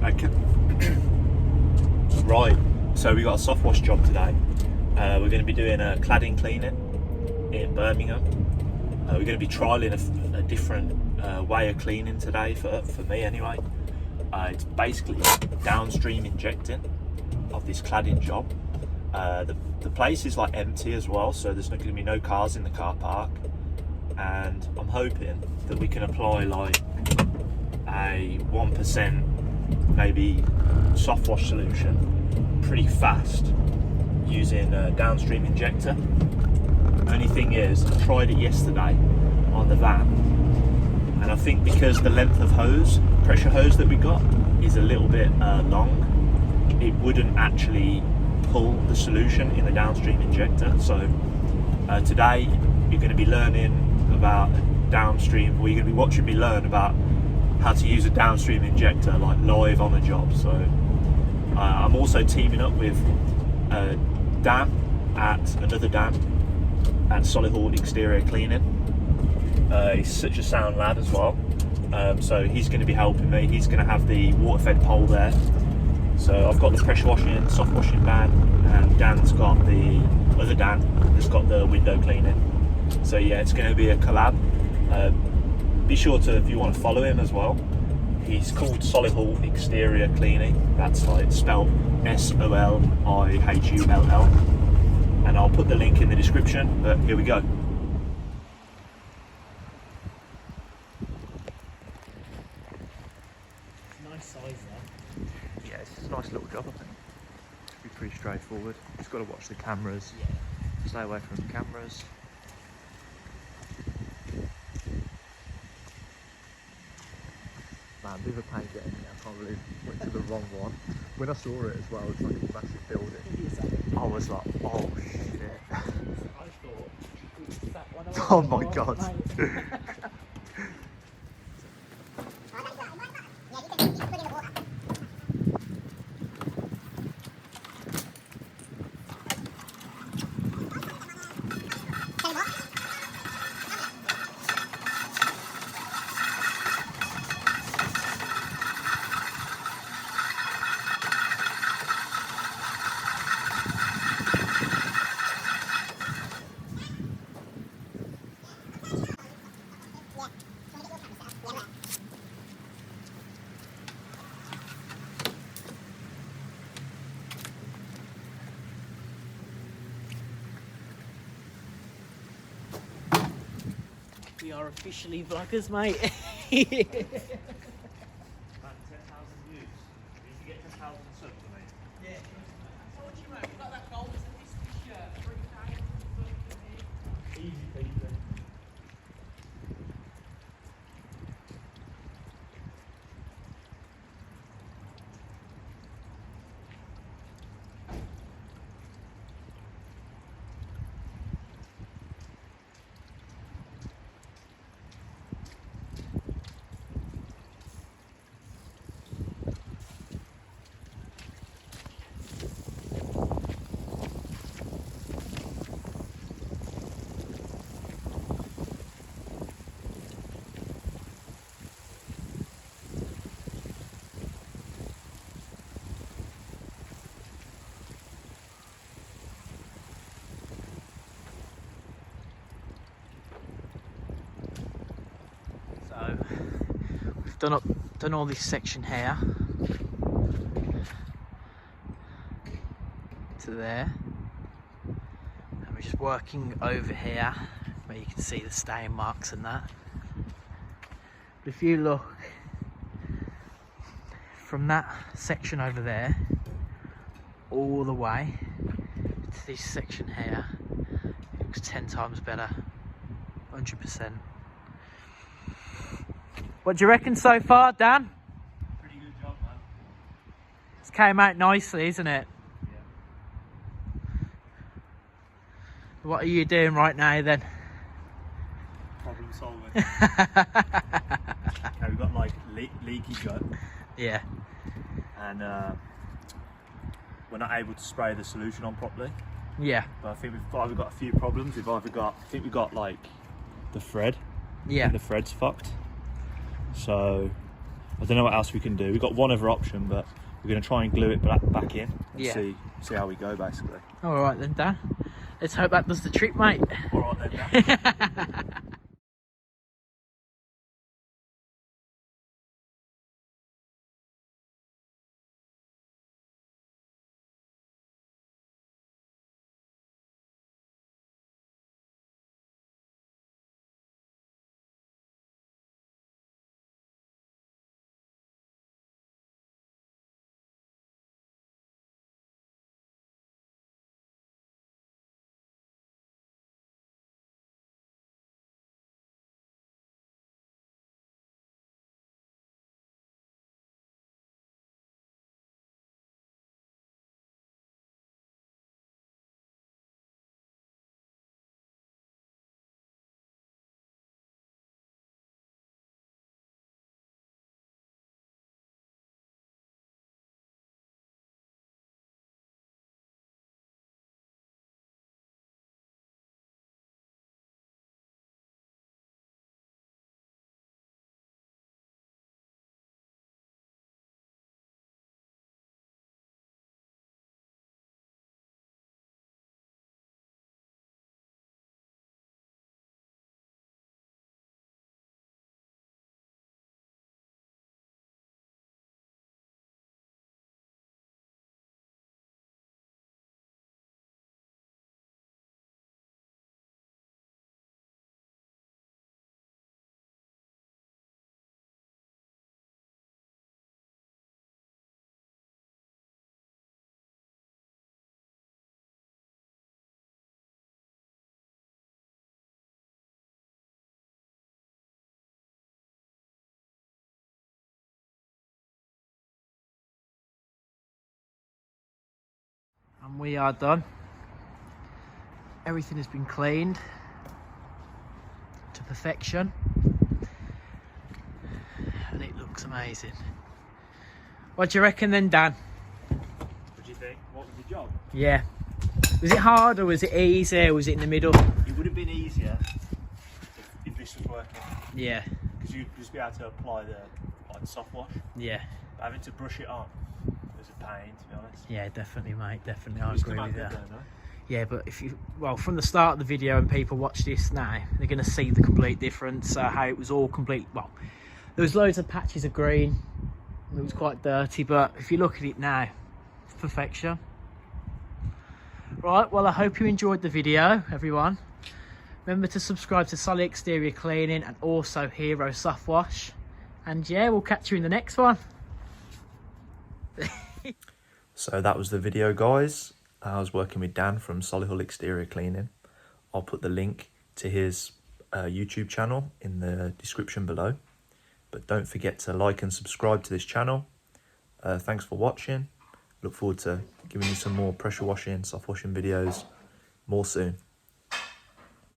Okay. Right, so we got a soft wash job today. We're going to be doing a cladding cleaning in Birmingham. We're going to be trialling a different way of cleaning today for me anyway. It's basically downstream injecting of this cladding job. The place is like empty as well, so there's not going to be no cars in the car park, and I'm hoping that we can apply like a 1% maybe soft wash solution pretty fast using a downstream injector. Only thing is, I tried it yesterday on the van, and I think because the length of pressure hose that we got is a little bit long, it wouldn't actually pull the solution in the downstream injector. So today you're going to be learning about downstream, or you're going to be watching me learn about how to use a downstream injector like live on the job. So I'm also teaming up with Dan at Solid Hall Exterior Cleaning. He's such a sound lad as well, so he's going to be helping me. He's going to have the water fed pole there, so I've got the pressure washing, soft washing van, and Dan's got the other Dan that's got the window cleaning. So yeah, it's going to be a collab. Be sure to, if you want to follow him as well, he's called Solid Hall Exterior Cleaning. That's like spelled SOLIHULL, and I'll put the link in the description. But here we go. Nice size there. Yeah, it's just a nice little job, I think. Should be pretty straightforward. Just got to watch the cameras. Yeah. Stay away from the cameras. Man, a bit of a pain getting here. I can't believe I went to the wrong one. When I saw it as well, it's like a massive building. I was like, oh shit. I thought it was that one. Oh my god. We are officially vloggers, mate. 10,000 views. You need to get 10,000 subs, I mean. Yeah. So what do you make? You got that gold shirt, 3,000 subs. Easy peasy. We've done all this section here to there, and we're just working over here where you can see the stain marks and that. But if you look from that section over there all the way to this section here, it looks 10 times better, 100%. What do you reckon so far, Dan? Pretty good job, man. It's came out nicely, isn't it? Yeah. What are you doing right now then? Problem solving. Okay, we've got like leaky gut. Yeah. And we're not able to spray the solution on properly. Yeah. But I think we've either got a few problems. I think we've got like the thread. Yeah. The thread's fucked. So I don't know what else we can do. We've got one other option, but we're going to try and glue it back in and see how we go, basically. All right then, Dan. Let's hope that does the trick, mate. All right then, Dan. And we are done. Everything has been cleaned to perfection. And it looks amazing. What do you reckon then, Dan? What do you think? What was the job? Yeah. Was it hard or was it easy or was it in the middle? It would have been easier if this was working. Yeah. Because you'd just be able to apply the soft wash. Yeah. But having to brush it on was a pain, to be honest. Yeah, definitely, mate. Definitely, I It's agree come out with good that. though, no? Yeah, but if you, well, from the start of the video and people watch this now, they're going to see the complete difference, how it was all complete. Well, there was loads of patches of green. It was quite dirty, but if you look at it now, it's perfection. Right, well, I hope you enjoyed the video, everyone. Remember to subscribe to Solid Exterior Cleaning and also Hero Soft Wash. And yeah, we'll catch you in the next one. So that was the video, guys. I was working with Dan from Solihull Exterior Cleaning. I'll put the link to his YouTube channel in the description below. But don't forget to like and subscribe to this channel. Thanks for watching. Look forward to giving you some more pressure washing, soft washing videos more soon.